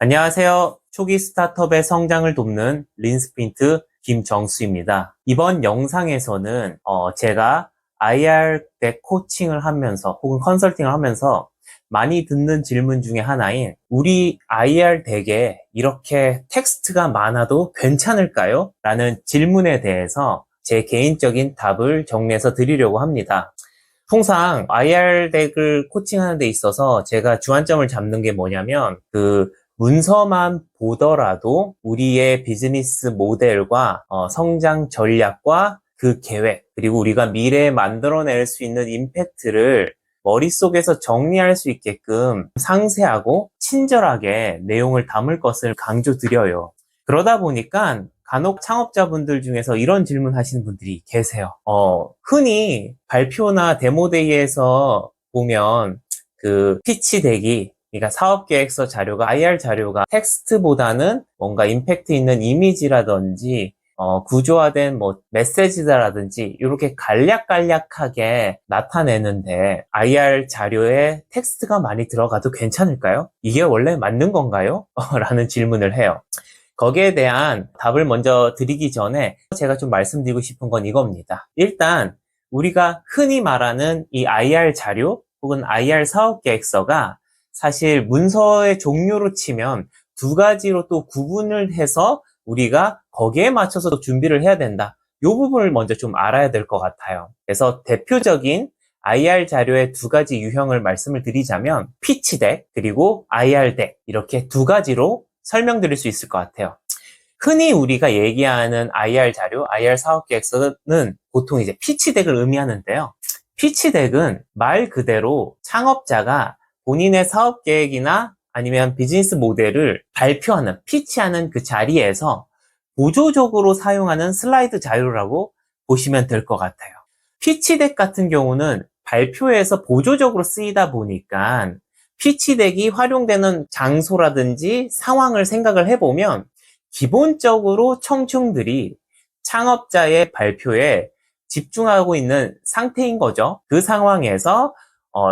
안녕하세요. 초기 스타트업의 성장을 돕는 린스프린트 김정수입니다. 이번 영상에서는 제가 IR 덱 코칭을 하면서 혹은 컨설팅을 하면서 많이 듣는 질문 중에 하나인 우리 IR 덱에 이렇게 텍스트가 많아도 괜찮을까요? 라는 질문에 대해서 제 개인적인 답을 정리해서 드리려고 합니다. 통상 IR 덱을 코칭하는 데 있어서 제가 주안점을 잡는 게 뭐냐면 문서만 보더라도 우리의 비즈니스 모델과 성장 전략과 그 계획, 그리고 우리가 미래에 만들어낼 수 있는 임팩트를 머릿속에서 정리할 수 있게끔 상세하고 친절하게 내용을 담을 것을 강조드려요. 그러다 보니까 간혹 창업자분들 중에서 이런 질문 하시는 분들이 계세요. 흔히 발표나 데모데이에서 보면 피치 덱이, 그러니까 사업계획서 자료가, IR 자료가 텍스트보다는 뭔가 임팩트 있는 이미지라든지 구조화된 메시지라든지 이렇게 간략간략하게 나타내는데 IR 자료에 텍스트가 많이 들어가도 괜찮을까요? 이게 원래 맞는 건가요? 라는 질문을 해요. 거기에 대한 답을 먼저 드리기 전에 제가 좀 말씀드리고 싶은 건 이겁니다. 일단 우리가 흔히 말하는 이 IR 자료 혹은 IR 사업계획서가 사실 문서의 종류로 치면 두 가지로 또 구분을 해서 우리가 거기에 맞춰서 준비를 해야 된다. 이 부분을 먼저 좀 알아야 될 것 같아요. 그래서 대표적인 IR 자료의 두 가지 유형을 말씀을 드리자면 피치 덱 그리고 IR 덱 이렇게 두 가지로 설명드릴 수 있을 것 같아요. 흔히 우리가 얘기하는 IR 자료, IR 사업계획서는 보통 이제 피치 덱을 의미하는데요. 피치 덱은 말 그대로 창업자가 본인의 사업 계획이나 아니면 비즈니스 모델을 발표하는, 피치하는 그 자리에서 보조적으로 사용하는 슬라이드 자료라고 보시면 될 것 같아요. 피치 덱 같은 경우는 발표에서 보조적으로 쓰이다 보니까 피치 덱이 활용되는 장소라든지 상황을 생각을 해보면 기본적으로 청중들이 창업자의 발표에 집중하고 있는 상태인 거죠. 그 상황에서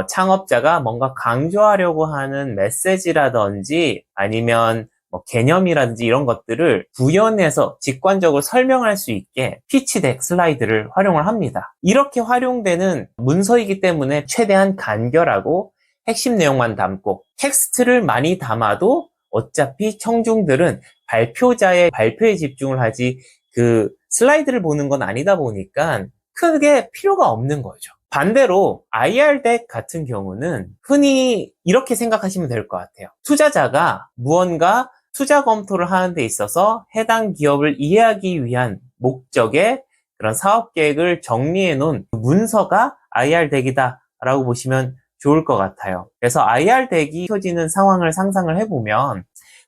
창업자가 뭔가 강조하려고 하는 메시지라든지 아니면 개념이라든지 이런 것들을 구현해서 직관적으로 설명할 수 있게 피치덱 슬라이드를 활용을 합니다. 이렇게 활용되는 문서이기 때문에 최대한 간결하고 핵심 내용만 담고 텍스트를 많이 담아도 어차피 청중들은 발표자의 발표에 집중을 하지 그 슬라이드를 보는 건 아니다 보니까 크게 필요가 없는 거죠. 반대로 IR 덱 같은 경우는 흔히 이렇게 생각하시면 될 것 같아요. 투자자가 무언가 투자 검토를 하는 데 있어서 해당 기업을 이해하기 위한 목적의 그런 사업 계획을 정리해 놓은 문서가 IR 덱이다 라고 보시면 좋을 것 같아요. 그래서 IR 덱이 켜지는 상황을 상상을 해보면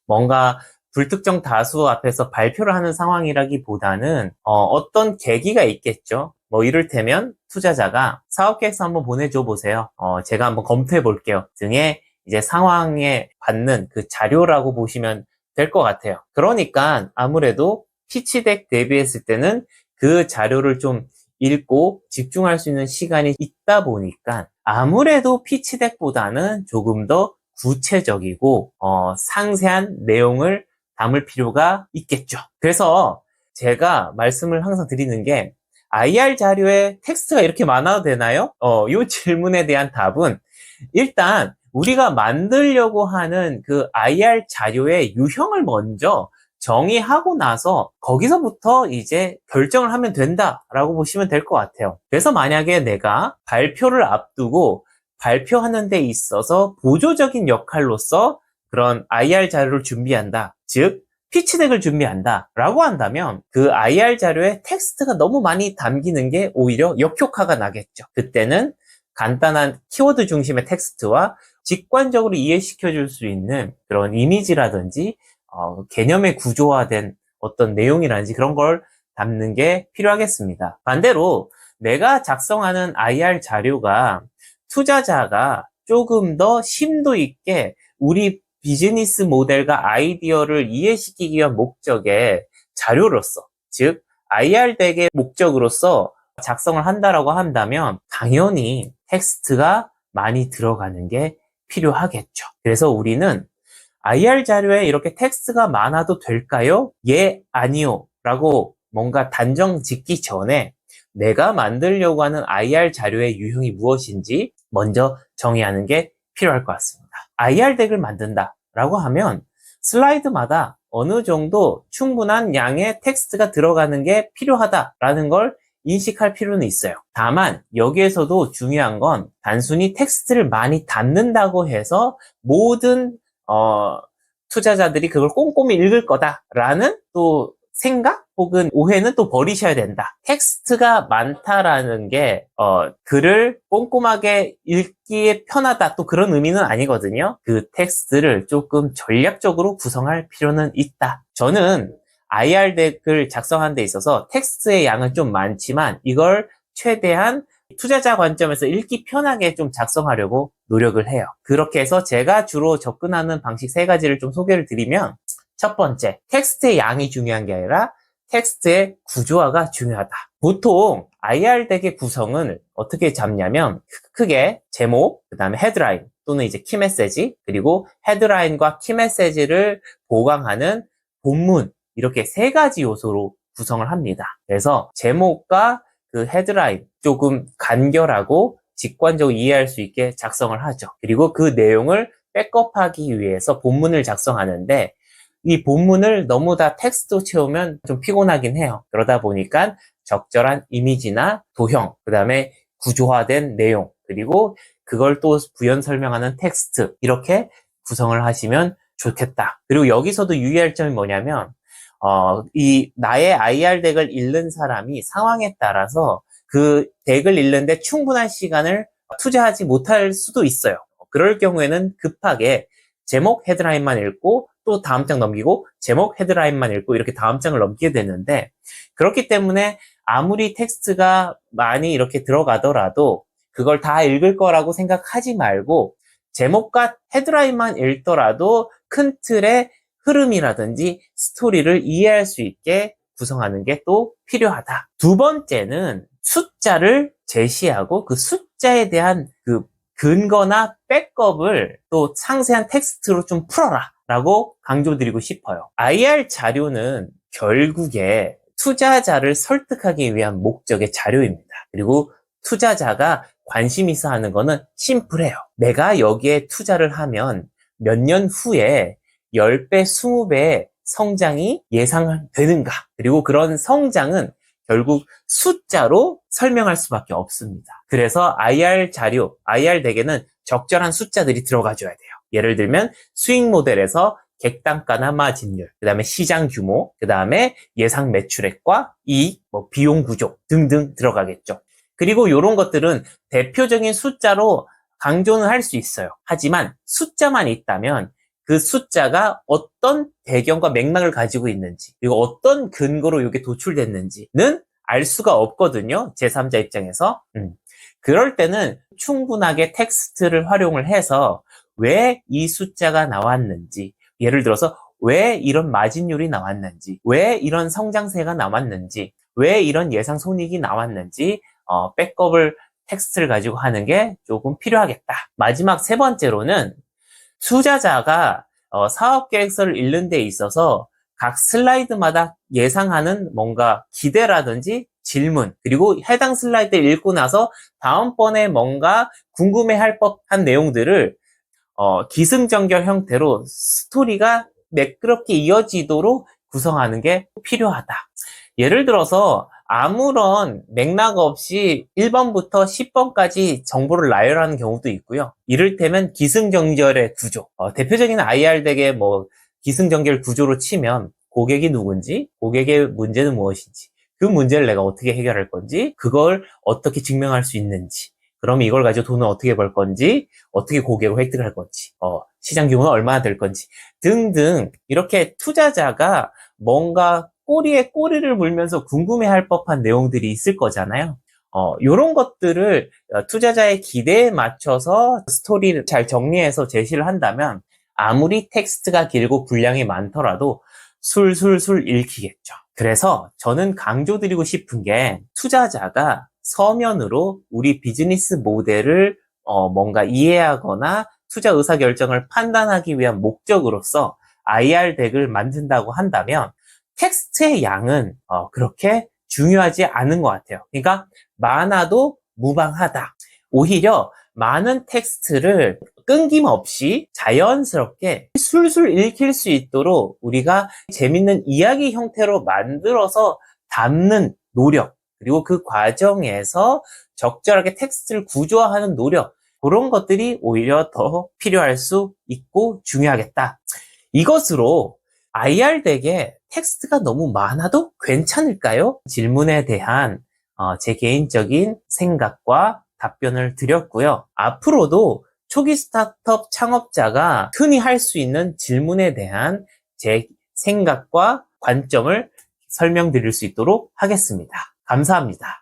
뭔가 불특정 다수 앞에서 발표를 하는 상황이라기보다는 어떤 계기가 있겠죠. 이를테면 투자자가 사업계획서 한번 보내줘 보세요. 제가 한번 검토해 볼게요. 등의 이제 상황에 받는 그 자료라고 보시면 될 것 같아요. 그러니까 아무래도 피치덱 대비했을 때는 그 자료를 좀 읽고 집중할 수 있는 시간이 있다 보니까 아무래도 피치덱보다는 조금 더 구체적이고 상세한 내용을 담을 필요가 있겠죠. 그래서 제가 말씀을 항상 드리는 게 IR 자료에 텍스트가 이렇게 많아도 되나요? 이 질문에 대한 답은 일단 우리가 만들려고 하는 그 IR 자료의 유형을 먼저 정의하고 나서 거기서부터 이제 결정을 하면 된다라고 보시면 될 것 같아요. 그래서 만약에 내가 발표를 앞두고 발표하는 데 있어서 보조적인 역할로서 그런 IR 자료를 준비한다. 즉, 피치덱을 준비한다 라고 한다면 그 IR 자료에 텍스트가 너무 많이 담기는 게 오히려 역효과가 나겠죠. 그때는 간단한 키워드 중심의 텍스트와 직관적으로 이해시켜 줄 수 있는 그런 이미지라든지 개념의 구조화된 어떤 내용이라든지 그런 걸 담는 게 필요하겠습니다. 반대로 내가 작성하는 IR 자료가 투자자가 조금 더 심도 있게 우리 비즈니스 모델과 아이디어를 이해시키기 위한 목적의 자료로서, 즉 IR 덱의 목적으로서 작성을 한다라고 한다면 당연히 텍스트가 많이 들어가는 게 필요하겠죠. 그래서 우리는 IR 자료에 이렇게 텍스트가 많아도 될까요? 예, 아니요. 라고 뭔가 단정 짓기 전에 내가 만들려고 하는 IR 자료의 유형이 무엇인지 먼저 정의하는 게 필요할 것 같습니다. IR 덱을 만든다 라고 하면 슬라이드마다 어느 정도 충분한 양의 텍스트가 들어가는 게 필요하다라는 걸 인식할 필요는 있어요. 다만 여기에서도 중요한 건 단순히 텍스트를 많이 담는다고 해서 모든 투자자들이 그걸 꼼꼼히 읽을 거다라는 또 생각 혹은 오해는 또 버리셔야 된다. 텍스트가 많다라는 게 글을 꼼꼼하게 읽기에 편하다 또 그런 의미는 아니거든요. 그 텍스트를 조금 전략적으로 구성할 필요는 있다. 저는 IR 덱을 작성하는 데 있어서 텍스트의 양은 좀 많지만 이걸 최대한 투자자 관점에서 읽기 편하게 좀 작성하려고 노력을 해요. 그렇게 해서 제가 주로 접근하는 방식 세 가지를 좀 소개를 드리면 첫 번째, 텍스트의 양이 중요한 게 아니라 텍스트의 구조화가 중요하다. 보통 IR 덱의 구성을 어떻게 잡냐면 크게 제목, 그 다음에 헤드라인 또는 이제 키메시지, 그리고 헤드라인과 키메시지를 보강하는 본문 이렇게 세 가지 요소로 구성을 합니다. 그래서 제목과 그 헤드라인 조금 간결하고 직관적으로 이해할 수 있게 작성을 하죠. 그리고 그 내용을 백업하기 위해서 본문을 작성하는데 이 본문을 너무 다 텍스트로 채우면 좀 피곤하긴 해요. 그러다 보니까 적절한 이미지나 도형, 그 다음에 구조화된 내용, 그리고 그걸 또 부연 설명하는 텍스트 이렇게 구성을 하시면 좋겠다. 그리고 여기서도 유의할 점이 뭐냐면 이 나의 IR 덱을 읽는 사람이 상황에 따라서 그 덱을 읽는데 충분한 시간을 투자하지 못할 수도 있어요. 그럴 경우에는 급하게 제목 헤드라인만 읽고 또 다음 장 넘기고 제목 헤드라인만 읽고 이렇게 다음 장을 넘기게 되는데 그렇기 때문에 아무리 텍스트가 많이 이렇게 들어가더라도 그걸 다 읽을 거라고 생각하지 말고 제목과 헤드라인만 읽더라도 큰 틀의 흐름이라든지 스토리를 이해할 수 있게 구성하는 게 또 필요하다. 두 번째는 숫자를 제시하고 그 숫자에 대한 그 근거나 백업을 또 상세한 텍스트로 좀 풀어라 라고 강조드리고 싶어요. IR 자료는 결국에 투자자를 설득하기 위한 목적의 자료입니다. 그리고 투자자가 관심 있어 하는 거는 심플해요. 내가 여기에 투자를 하면 몇 년 후에 10배, 20배의 성장이 예상되는가? 그리고 그런 성장은 결국 숫자로 설명할 수밖에 없습니다. 그래서 IR 자료, IR 덱에는 적절한 숫자들이 들어가줘야 돼요. 예를 들면 수익 모델에서 객단가나 마진율, 그 다음에 시장 규모, 그 다음에 예상 매출액과 이익, 비용 구조 등등 들어가겠죠. 그리고 이런 것들은 대표적인 숫자로 강조는 할 수 있어요. 하지만 숫자만 있다면 그 숫자가 어떤 배경과 맥락을 가지고 있는지 그리고 어떤 근거로 이게 도출됐는지는 알 수가 없거든요. 제3자 입장에서. 그럴 때는 충분하게 텍스트를 활용을 해서 왜 이 숫자가 나왔는지, 예를 들어서 왜 이런 마진율이 나왔는지, 왜 이런 성장세가 나왔는지, 왜 이런 예상 손익이 나왔는지 백업을 텍스트를 가지고 하는 게 조금 필요하겠다. 마지막 세 번째로는 투자자가 사업계획서를 읽는 데 있어서 각 슬라이드마다 예상하는 뭔가 기대라든지 질문, 그리고 해당 슬라이드를 읽고 나서 다음번에 뭔가 궁금해할 법한 내용들을 기승전결 형태로 스토리가 매끄럽게 이어지도록 구성하는 게 필요하다. 예를 들어서 아무런 맥락 없이 1번부터 10번까지 정보를 나열하는 경우도 있고요. 이를테면 기승전결의 구조. 대표적인 IR 덱의 기승전결 구조로 치면 고객이 누군지, 고객의 문제는 무엇인지, 그 문제를 내가 어떻게 해결할 건지, 그걸 어떻게 증명할 수 있는지, 그럼 이걸 가지고 돈을 어떻게 벌 건지, 어떻게 고객을 획득할 건지, 시장 규모는 얼마나 될 건지 등등 이렇게 투자자가 뭔가 꼬리에 꼬리를 물면서 궁금해할 법한 내용들이 있을 거잖아요. 이런 것들을 투자자의 기대에 맞춰서 스토리를 잘 정리해서 제시를 한다면 아무리 텍스트가 길고 분량이 많더라도 술술술 읽히겠죠. 그래서 저는 강조드리고 싶은 게 투자자가 서면으로 우리 비즈니스 모델을 뭔가 이해하거나 투자 의사결정을 판단하기 위한 목적으로서 IR 덱을 만든다고 한다면 텍스트의 양은 그렇게 중요하지 않은 것 같아요. 그러니까 많아도 무방하다. 오히려 많은 텍스트를 끊김없이 자연스럽게 술술 읽힐 수 있도록 우리가 재밌는 이야기 형태로 만들어서 담는 노력, 그리고 그 과정에서 적절하게 텍스트를 구조화하는 노력, 그런 것들이 오히려 더 필요할 수 있고 중요하겠다. 이것으로 IR 덱에 텍스트가 너무 많아도 괜찮을까요? 질문에 대한 제 개인적인 생각과 답변을 드렸고요. 앞으로도 초기 스타트업 창업자가 흔히 할 수 있는 질문에 대한 제 생각과 관점을 설명드릴 수 있도록 하겠습니다. 감사합니다.